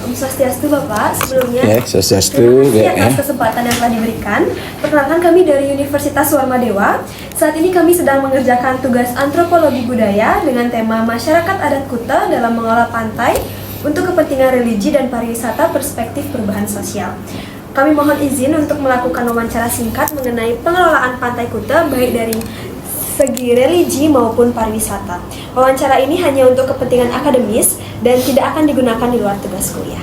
Om Swastiastu Bapak, sebelumnya Swastiastu, terima kasih atas kesempatan yang telah diberikan. Perkenalkan, kami dari Universitas Warmadewa. Saat ini kami sedang mengerjakan tugas antropologi budaya dengan tema masyarakat adat Kuta dalam mengolah pantai untuk kepentingan religi dan pariwisata perspektif perubahan sosial. Kami mohon izin untuk melakukan wawancara singkat mengenai pengelolaan pantai Kuta baik dari segi religi maupun pariwisata. Wawancara ini hanya untuk kepentingan akademis dan tidak akan digunakan di luar tugas kuliah.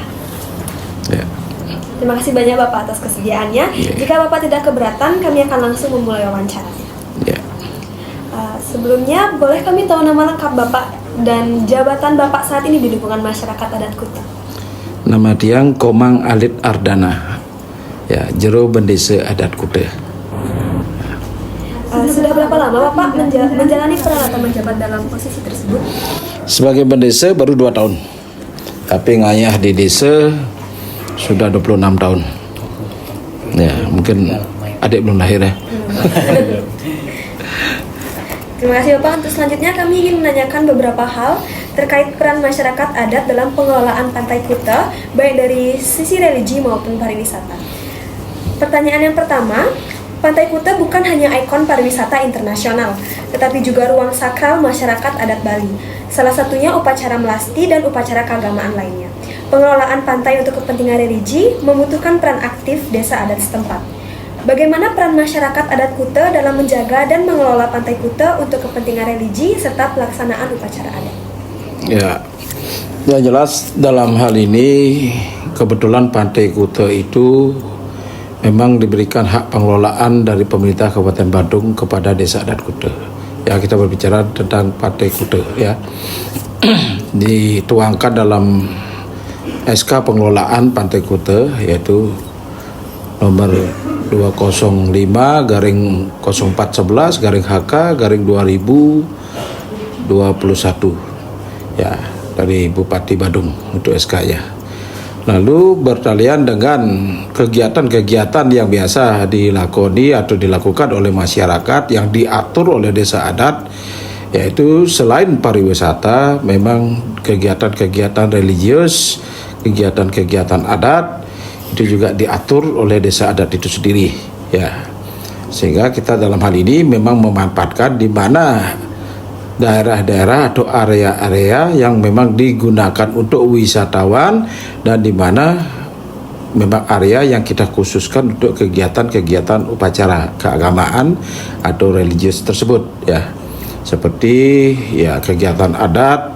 Terima kasih banyak Bapak atas kesediaannya. Jika Bapak tidak keberatan, kami akan langsung memulai wawancaranya. Sebelumnya, boleh kami tahu nama lengkap Bapak dan jabatan Bapak saat ini di lingkungan masyarakat adat Kuta? Nama Tiang Komang Alit Ardana, jero Bendesa Adat Kuta. Sudah berapa lama Bapak menjalani peran atau menjabat dalam posisi tersebut? Sebagai bendesa baru 2 tahun, tapi ngayah di desa sudah 26 tahun. Ya, mungkin adik belum lahir ya. Terima kasih Bapak. Untuk selanjutnya kami ingin menanyakan beberapa hal terkait peran masyarakat adat dalam pengelolaan pantai Kuta, baik dari sisi religi maupun pariwisata. Pertanyaan yang pertama, Pantai Kuta bukan hanya ikon pariwisata internasional, tetapi juga ruang sakral masyarakat adat Bali. Salah satunya upacara melasti dan upacara keagamaan lainnya. Pengelolaan pantai untuk kepentingan religi membutuhkan peran aktif desa adat setempat. Bagaimana peran masyarakat adat Kuta dalam menjaga dan mengelola Pantai Kuta untuk kepentingan religi serta pelaksanaan upacara adat? Yang jelas dalam hal ini kebetulan Pantai Kuta itu memang diberikan hak pengelolaan dari pemerintah Kabupaten Badung kepada Desa Adat Kuta. Ya, kita berbicara tentang Pantai Kuta ya. Dituangkan dalam SK pengelolaan Pantai Kuta yaitu nomor 205/0411/HK/2021 ya, dari Bupati Badung untuk SK ya. Lalu bertalian dengan kegiatan-kegiatan yang biasa dilakoni atau dilakukan oleh masyarakat yang diatur oleh desa adat, yaitu selain pariwisata, memang kegiatan-kegiatan religius, kegiatan-kegiatan adat itu juga diatur oleh desa adat itu sendiri, ya. Sehingga kita dalam hal ini memang memanfaatkan di mana daerah-daerah atau area-area yang memang digunakan untuk wisatawan dan di mana memang area yang kita khususkan untuk kegiatan-kegiatan upacara keagamaan atau religius tersebut ya. Seperti ya kegiatan adat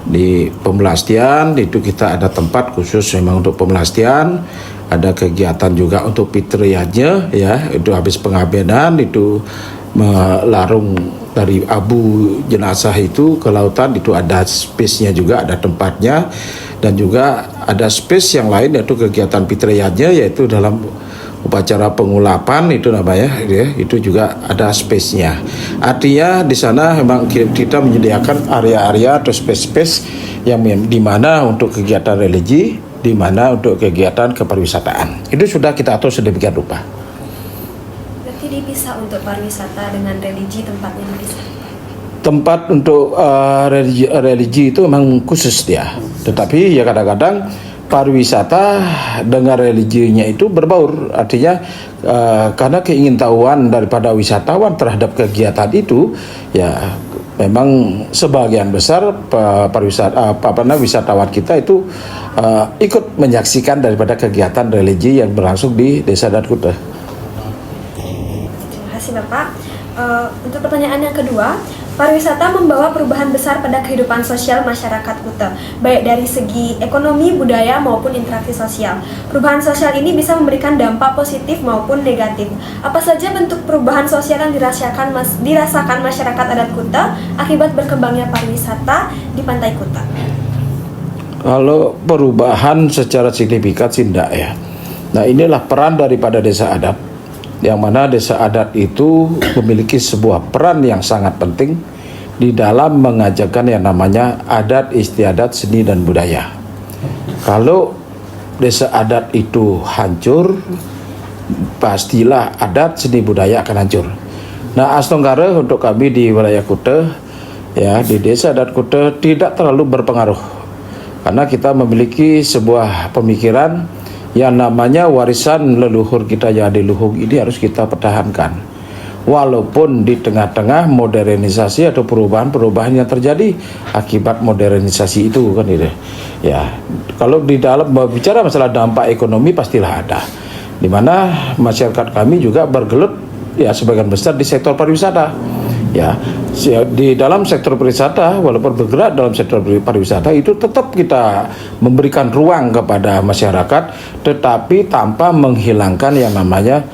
di pemelastian itu kita ada tempat khusus memang untuk pemelastian, ada kegiatan juga untuk fitriahnya ya, itu habis pengabenan itu melarung dari abu jenazah itu ke lautan, itu ada space-nya juga, ada tempatnya, dan juga ada space yang lain yaitu kegiatan fitriahnya, yaitu dalam upacara pengulapan itu namanya ya, itu juga ada space-nya. Artinya di sana memang kita menyediakan area-area atau space-space yang di mana untuk kegiatan religi, di mana untuk kegiatan kepariwisataan. Itu sudah kita atur sedemikian rupa. Dipisah untuk pariwisata dengan religi, tempatnya dipisah? Tempat untuk religi itu memang khusus dia, tetapi ya kadang-kadang pariwisata dengan religinya itu berbaur, artinya karena keingintahuan daripada wisatawan terhadap kegiatan itu ya memang sebagian besar wisatawan kita itu ikut menyaksikan daripada kegiatan religi yang berlangsung di Desa Adat Kuta. Bapak, untuk pertanyaan yang kedua, pariwisata membawa perubahan besar pada kehidupan sosial masyarakat Kuta, baik dari segi ekonomi, budaya maupun interaksi sosial. Perubahan sosial ini bisa memberikan dampak positif maupun negatif. Apa saja bentuk perubahan sosial yang dirasakan masyarakat adat Kuta akibat berkembangnya pariwisata di Pantai Kuta? Kalau perubahan secara signifikan sih enggak ya. Nah, inilah peran daripada desa adat, yang mana desa adat itu memiliki sebuah peran yang sangat penting di dalam mengajarkan yang namanya adat istiadat, seni dan budaya. Kalau desa adat itu hancur, pastilah adat, seni, budaya akan hancur. Nah, Astonggara untuk kami di wilayah Kuta, ya di desa adat Kuta tidak terlalu berpengaruh Karena kita memiliki sebuah pemikiran yang namanya warisan leluhur kita yang adiluhung ini harus kita pertahankan. Walaupun di tengah-tengah modernisasi atau perubahan-perubahan yang terjadi akibat modernisasi itu kan itu. Ya, kalau di dalam bicara masalah dampak ekonomi pastilah ada. Di mana masyarakat kami juga bergelut ya sebagian besar di sektor pariwisata. Ya, di dalam sektor pariwisata walaupun bergerak dalam sektor pariwisata itu tetap kita memberikan ruang kepada masyarakat, tetapi tanpa menghilangkan yang namanya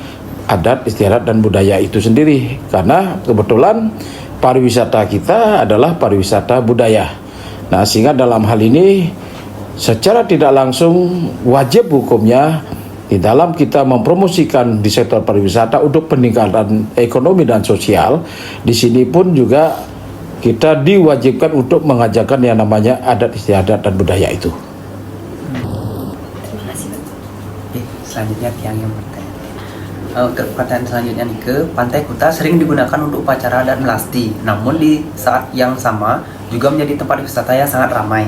adat istiadat dan budaya itu sendiri, karena kebetulan pariwisata kita adalah pariwisata budaya. Nah, sehingga dalam hal ini secara tidak langsung wajib hukumnya di dalam kita mempromosikan di sektor pariwisata untuk peningkatan ekonomi dan sosial, di sini pun juga kita diwajibkan untuk mengajarkan yang namanya adat istiadat dan budaya itu. Terima kasih, Pak. Oke, selanjutnya Tiang yang bertanya. Ke pertanyaan selanjutnya nih, ke Pantai Kuta sering digunakan untuk upacara adat melasti, namun di saat yang sama juga menjadi tempat wisata yang sangat ramai.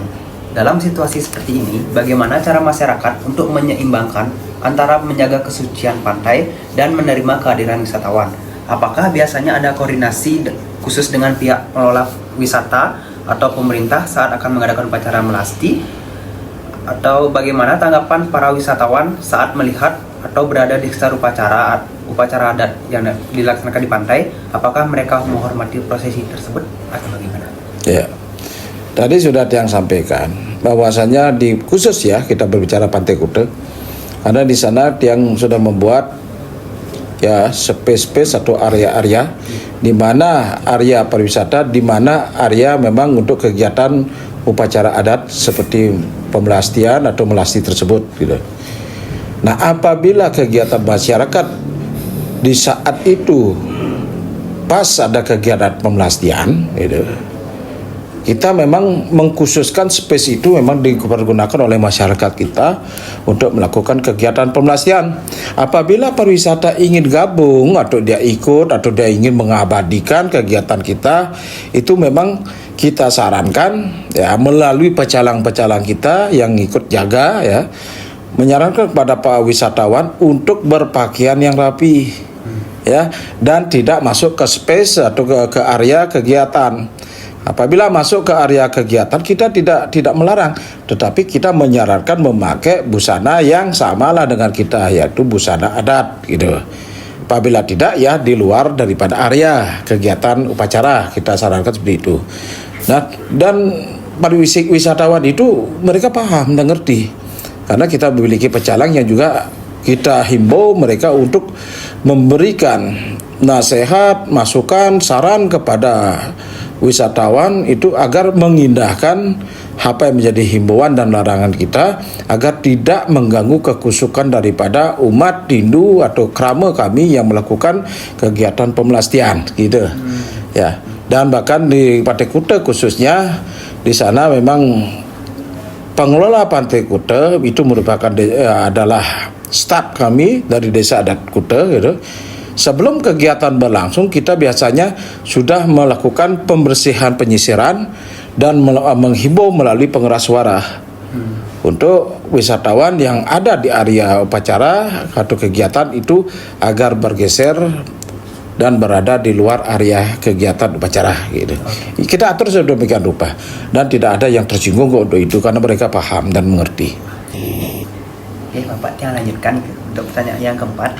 Dalam situasi seperti ini, bagaimana cara masyarakat untuk menyeimbangkan antara menjaga kesucian pantai dan menerima kehadiran wisatawan? Apakah biasanya ada koordinasi khusus dengan pihak pengelola wisata atau pemerintah saat akan mengadakan upacara melasti? Atau bagaimana tanggapan para wisatawan saat melihat atau berada di sekitar upacara adat yang dilaksanakan di pantai? Apakah mereka menghormati prosesi tersebut atau bagaimana? Ya, tadi sudah yang sampaikan bahwasanya di khusus ya kita berbicara Pantai Kuta, karena di sana yang sudah membuat ya space atau area-area di mana area pariwisata, di mana area memang untuk kegiatan upacara adat seperti pemelastian atau melasti tersebut gitu. Nah, apabila kegiatan masyarakat di saat itu pas ada kegiatan pemelastian gitu, kita memang mengkhususkan space itu memang dipergunakan oleh masyarakat kita untuk melakukan kegiatan pemelastian. Apabila pariwisata ingin gabung atau dia ikut atau dia ingin mengabadikan kegiatan kita, itu memang kita sarankan ya melalui pecalang-pecalang kita yang ikut jaga ya, menyarankan kepada para wisatawan untuk berpakaian yang rapi ya, dan tidak masuk ke space atau ke area kegiatan. Apabila masuk ke area kegiatan, kita tidak melarang, tetapi kita menyarankan memakai busana yang samalah dengan kita, yaitu busana adat gitu. Apabila tidak ya di luar daripada area kegiatan upacara, kita sarankan seperti itu. Nah, dan para wisatawan itu mereka paham dan ngerti, karena kita memiliki pecalang yang juga kita himbau mereka untuk memberikan nasihat, masukan, saran kepada wisatawan itu agar mengindahkan apa yang menjadi himbauan dan larangan kita, agar tidak mengganggu kekusukan daripada umat Hindu atau krama kami yang melakukan kegiatan pemelastian gitu. Ya, dan bahkan di Pantai Kuta khususnya di sana memang pengelola Pantai Kuta itu merupakan adalah staf kami dari Desa Adat Kuta gitu. Sebelum kegiatan berlangsung, kita biasanya sudah melakukan pembersihan penyisiran dan menghimbau melalui pengeras suara untuk wisatawan yang ada di area upacara atau kegiatan itu agar bergeser dan berada di luar area kegiatan upacara gitu. Kita atur sedemikian rupa dan tidak ada yang tersinggung untuk itu karena mereka paham dan mengerti. Oke, Bapak yang lanjutkan untuk pertanyaan yang keempat.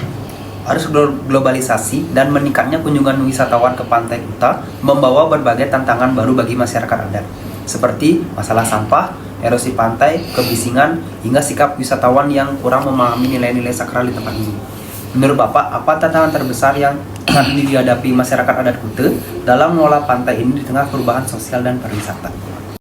Arus globalisasi dan meningkatnya kunjungan wisatawan ke Pantai Kuta membawa berbagai tantangan baru bagi masyarakat adat, seperti masalah sampah, erosi pantai, kebisingan, hingga sikap wisatawan yang kurang memahami nilai-nilai sakral di tempat ini. Menurut Bapak, apa tantangan terbesar yang saat ini dihadapi masyarakat adat Kuta dalam mengelola pantai ini di tengah perubahan sosial dan pariwisata?